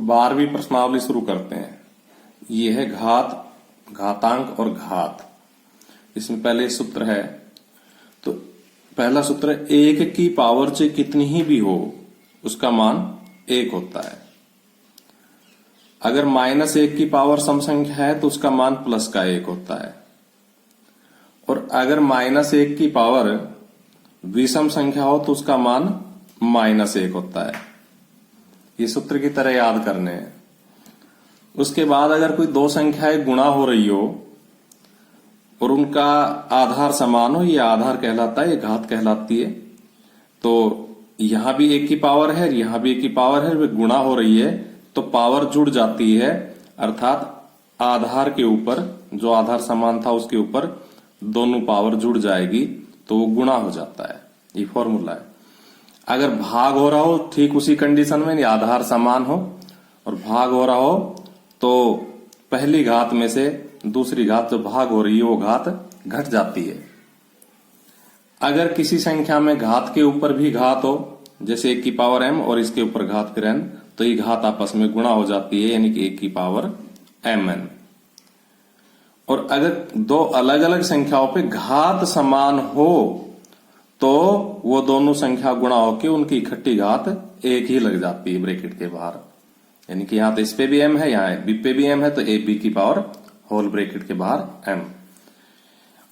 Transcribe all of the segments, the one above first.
12वीं प्रश्नावली शुरू करते हैं। ये है घात, घातांक और घात। इसमें पहले सूत्र है, तो पहला सूत्र है, एक की पावर से कितनी ही भी हो उसका मान 1 होता है। अगर -1 की पावर सम संख्या है तो उसका मान प्लस का 1 होता है, और अगर -1 की पावर विषम संख्या हो तो उसका मान -1 होता है। ये सूत्र की तरह याद करने हैं। उसके बाद अगर कोई दो संख्याएं गुणा हो रही हो और उनका आधार समान हो, ये आधार कहलाता है, ये घात कहलाती है। तो यहां भी 1 की पावर है, यहां भी 1 की पावर है, वे गुणा हो रही है तो पावर जुड़ जाती है, अर्थात आधार के ऊपर, जो आधार समान था उसके ऊपर दोनों पावर जुड़ जाएगी तो वो गुणा हो जाता है। ये फॉर्मूला है। अगर भाग हो रहा हो ठीक उसी कंडीशन में, आधार समान हो और भाग हो रहा हो तो पहली घात में से दूसरी घात जो भाग हो रही है वो घात घट जाती है। अगर किसी संख्या में घात के ऊपर भी घात हो, जैसे 1 की पावर m और इसके ऊपर घात फिर n, तो ये घात आपस में गुणा हो जाती है, यानी कि 1 की पावर mn। और अगर दो अलग अलग संख्याओं पे घात समान हो तो वो दोनों संख्या गुणा होकर उनकी इकट्ठी घात 1 ही लग जाती है ब्रैकेट के बाहर। यानी कि यहां तो इस पे भी m है, यहाँ b पे भी m है, तो a b की पावर होल ब्रैकेट के बाहर m।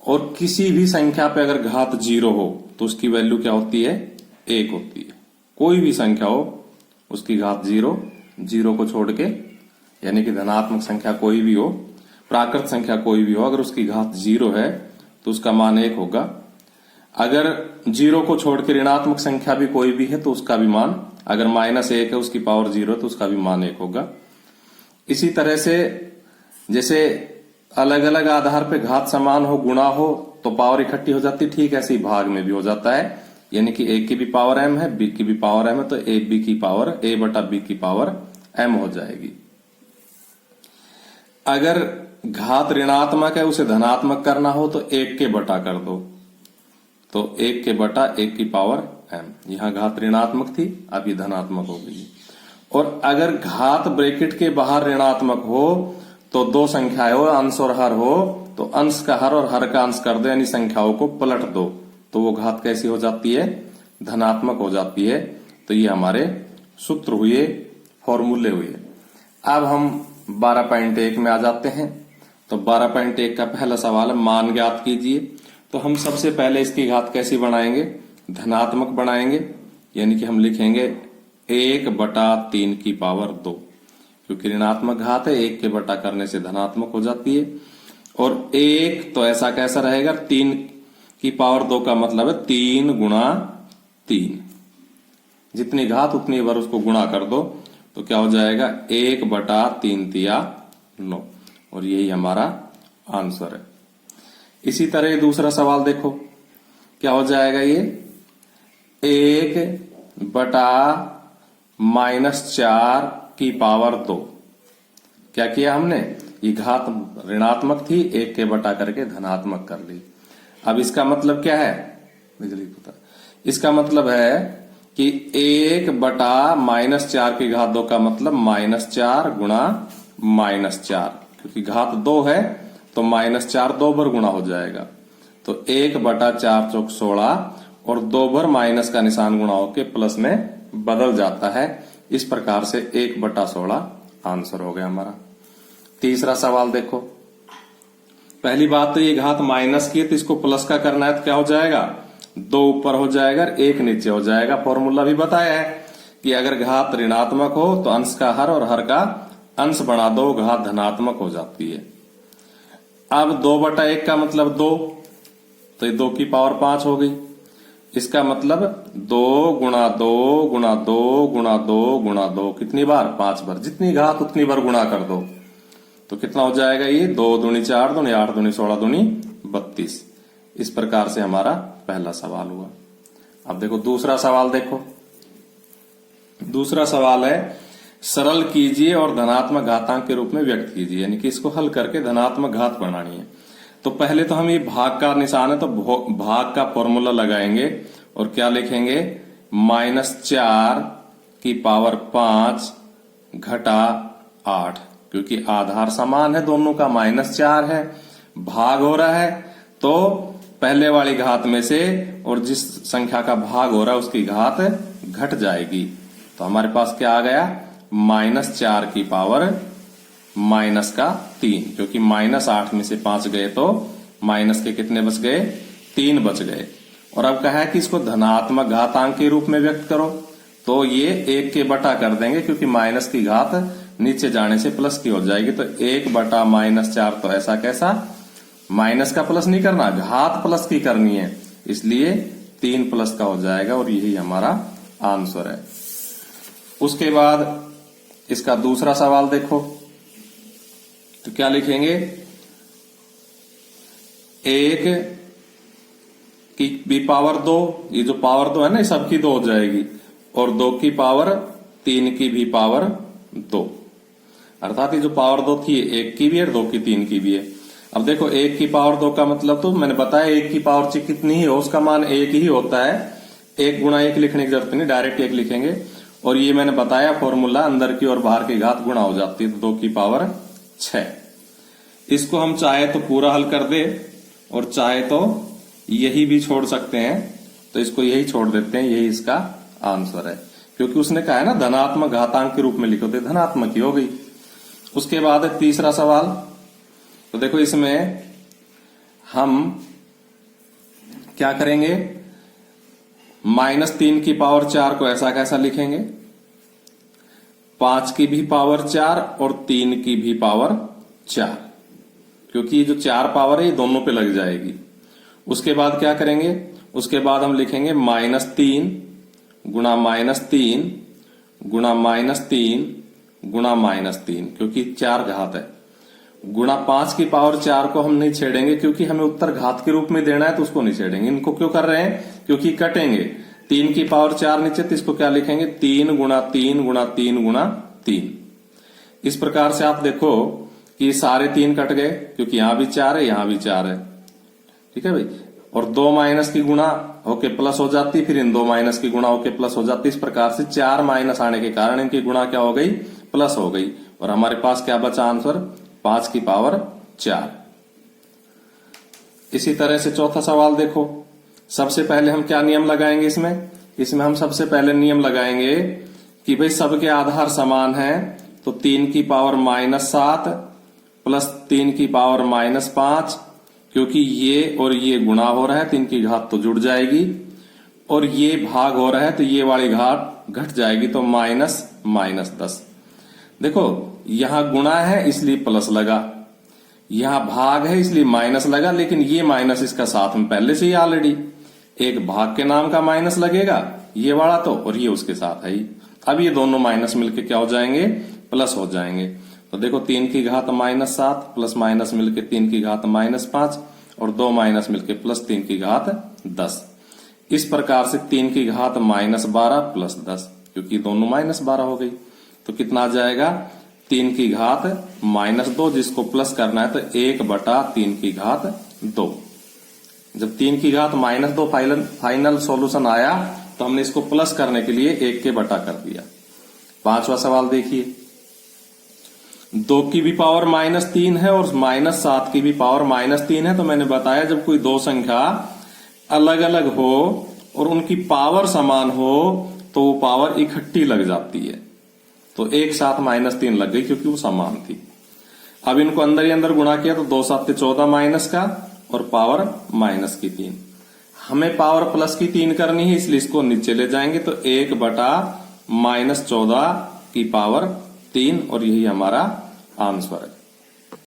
और किसी भी संख्या पे अगर घात 0 हो तो उसकी वैल्यू क्या होती है? 1 होती है। कोई भी संख्या हो उसकी घात 0 को छोड़ के, यानी कि धनात्मक संख्या कोई भी हो, प्राकृत संख्या कोई भी हो, अगर उसकी घात 0 है तो उसका मान 1 होगा। अगर 0 को छोड़ के ऋणात्मक संख्या भी कोई भी है तो उसका भी मान, अगर -1 है उसकी पावर 0 तो उसका भी मान 1 होगा। इसी तरह से जैसे अलग अलग आधार पे घात समान हो, गुणा हो तो पावर इकट्ठी हो जाती, ठीक ऐसे ही भाग में भी हो जाता है। यानी कि a की भी पावर m है, b की भी पावर m है, तो a b की पावर a बटा b की पावर m हो जाएगी। अगर घात ऋणात्मक है उसे धनात्मक करना हो तो 1 के बटा कर दो, तो 1 के बटा 1 की पावर m। यहां घात ऋणात्मक थी, अब ये धनात्मक हो गई। और अगर घात ब्रैकेट के बाहर ऋणात्मक हो तो दो संख्याएं हो, अंश और हर हो, तो अंश का हर और हर का अंश कर दो, यानी संख्याओं को पलट दो, तो वो घात कैसी हो जाती है? धनात्मक हो जाती है। तो ये हमारे सूत्र हुए, फॉर्मूले हुए। अब हम 12.1 में आ जाते हैं। तो 12.1 का पहला सवाल है, मान ज्ञात कीजिए। तो हम सबसे पहले इसकी घात कैसी बनाएंगे? धनात्मक बनाएंगे, यानी कि हम लिखेंगे 1/3 की पावर 2, क्योंकि ऋणात्मक घात है, 1 के बटा करने से धनात्मक हो जाती है। और 1 तो ऐसा कैसा रहेगा? 3 की पावर 2 का मतलब है 3 गुणा 3, जितनी घात उतनी बार उसको गुणा कर दो तो क्या हो जाएगा? 1/3 तिया 9, और यही हमारा आंसर है। इसी तरह दूसरा सवाल देखो, क्या हो जाएगा? ये 1/-4 की पावर 2। क्या किया हमने? ये घात ऋणात्मक थी, 1 के बटा करके धनात्मक कर ली। अब इसका मतलब क्या है? बिजली पता, इसका मतलब है कि 1/-4 की घात 2 का मतलब -4 गुणा -4, क्योंकि घात 2 है तो -4 2 बार गुणा हो जाएगा, तो 1/4 चौक 16, और 2 बार माइनस का निशान गुणा होके प्लस में बदल जाता है। इस प्रकार से 1/16 आंसर हो गया हमारा। तीसरा सवाल देखो, पहली बात तो ये घात माइनस की है तो इसको प्लस का करना है, तो क्या हो जाएगा? 2 ऊपर हो जाएगा, 1 नीचे हो जाएगा। फॉर्मूला भी बताया है कि अगर घात ऋणात्मक हो तो अंश का हर और हर का अंश बना दो, घात धनात्मक हो जाती है। अब 2/1 का मतलब 2, तो 2 की पावर 5 हो गई। इसका मतलब 2 गुणा 2 गुणा 2 गुणा 2 गुणा 2, कितनी बार? 5 बार। जितनी घात उतनी बार गुणा कर दो, तो कितना हो जाएगा? ये 2 दूनी 4 दूनी 8 दूनी 16 दूनी 32। इस प्रकार से हमारा पहला सवाल हुआ। अब देखो दूसरा सवाल देखो। दूसरा सवाल है, सरल कीजिए और धनात्मक घातांक के रूप में व्यक्त कीजिए, यानी कि इसको हल करके धनात्मक घात बनानी है। तो पहले तो हम ये भाग का निशान है तो भाग का फॉर्मूला लगाएंगे और क्या लिखेंगे? -4 की पावर 5 घटा 8, क्योंकि आधार समान है दोनों का, -4 है, भाग हो रहा है तो पहले वाली घात में से और जिस संख्या का भाग हो रहा है उसकी घात घट जाएगी। तो हमारे पास क्या आ गया, -4 की पावर -3, क्योंकि -8 में से 5 गए तो माइनस के कितने बच गए, 3 बच गए। और अब कहा है कि इसको धनात्मक घातांक के रूप में व्यक्त करो, तो ये 1 के बटा कर देंगे, क्योंकि माइनस की घात नीचे जाने से प्लस की हो जाएगी। तो 1 बटा -4, तो ऐसा कैसा, माइनस का प्लस नहीं करना, घात प्लस की करनी है, इसलिए 3 प्लस का हो जाएगा और यही हमारा आंसर है। उसके बाद इसका दूसरा सवाल देखो, तो क्या लिखेंगे, 1 की भी पावर 2, ये जो पावर 2 है ना, ये सबकी 2 हो जाएगी, और 2 की पावर 3 की भी पावर 2, अर्थात ये जो पावर 2 थी 1 की भी है, 2 की 3 की भी है। अब देखो 1 की पावर 2 का मतलब, तो मैंने बताया 1 की पावर से कितनी ही हो उसका मान 1 ही होता है, 1 गुणा 1 लिखने की जरूरत नहीं, डायरेक्ट 1 लिखेंगे। और ये मैंने बताया फॉर्मूला, अंदर की और बाहर की घात गुणा हो जाती है, तो 2 की पावर 6। इसको हम चाहे तो पूरा हल कर दे और चाहे तो यही भी छोड़ सकते हैं, तो इसको यही छोड़ देते हैं, यही इसका आंसर है, क्योंकि उसने कहा है ना धनात्मक घातांक के रूप में लिखो, तो धनात्मक ही हो गई। उसके बाद तीसरा सवाल, तो देखो इसमें हम क्या करेंगे, -3 की पावर 4 को ऐसा कैसा लिखेंगे, 5 की भी पावर 4 और 3 की भी पावर 4, क्योंकि ये जो 4 पावर है ये दोनों पे लग जाएगी। उसके बाद क्या करेंगे, उसके बाद हम लिखेंगे -3 गुणा -3 गुणा -3 गुणा -3, क्योंकि 4 घात है, गुणा 5 की पावर 4 को हम नहीं छेड़ेंगे, क्योंकि हमें उत्तर घात के रूप में देना है, तो उसको नहीं छेड़ेंगे। इनको क्यों कर रहे हैं, क्योंकि कटेंगे, 3 की पावर 4 नीचे, तो इसको क्या लिखेंगे, 3 गुणा 3 गुणा 3 गुणा 3। इस प्रकार से आप देखो कि सारे 3 कट गए, क्योंकि यहां भी 4 है, यहां भी 4 है, ठीक है भाई। और 2 माइनस की गुणा होके प्लस हो जाती, फिर इन 2 माइनस की गुणा होके प्लस हो जाती। इस प्रकार से 4 माइनस आने के कारण इनकी गुणा क्या हो गई, प्लस हो गई, और हमारे पास क्या बचा आंसर, 5 की पावर 4। इसी तरह से चौथा सवाल देखो, सबसे पहले हम क्या नियम लगाएंगे, इसमें हम सबसे पहले नियम लगाएंगे कि भाई सबके आधार समान है, तो 3 की पावर -7 प्लस 3 की पावर -5, क्योंकि ये और ये गुणा हो रहा है, 3 की घात तो जुड़ जाएगी, और ये भाग हो रहा है, तो ये वाली घात घट जाएगी, तो -10। देखो यहां गुणा है इसलिए प्लस लगा, यहां भाग है इसलिए माइनस लगा, लेकिन ये माइनस इसका साथ में पहले से ही ऑलरेडी एक भाग के नाम का माइनस लगेगा, ये वाला तो, और ये उसके साथ है ही। अब ये दोनों माइनस मिलके क्या हो जाएंगे, प्लस हो जाएंगे। तो देखो 3 की घात -7 प्लस माइनस मिलके 3 की घात -5 और 2 माइनस मिलके प्लस 3 की घात 10। इस प्रकार से 3 की घात -12 प्लस 10, क्योंकि दोनों -12 हो गई, तो कितना आ जाएगा, 3 की घात -2, जिसको प्लस करना है तो 1 बटा 3 की घात 2। जब 3 की घात -2 फाइनल सॉल्यूशन आया, तो हमने इसको प्लस करने के लिए 1 के बटा कर दिया। पांचवा सवाल देखिए, 2 की भी पावर -3 है और -7 की भी पावर -3 है। तो मैंने बताया जब कोई दो संख्या अलग अलग हो और उनकी पावर समान हो तो वो पावर इकट्ठी लग जाती है, तो एक साथ -3 लग गई क्योंकि वो समान थी। अब इनको अंदर ही अंदर गुणा किया तो 2 7 14 माइनस का और पावर -3। हमें पावर प्लस की 3 करनी है, इसलिए इसको नीचे ले जाएंगे तो 1 बटा -14 की पावर 3 और यही हमारा आंसर है।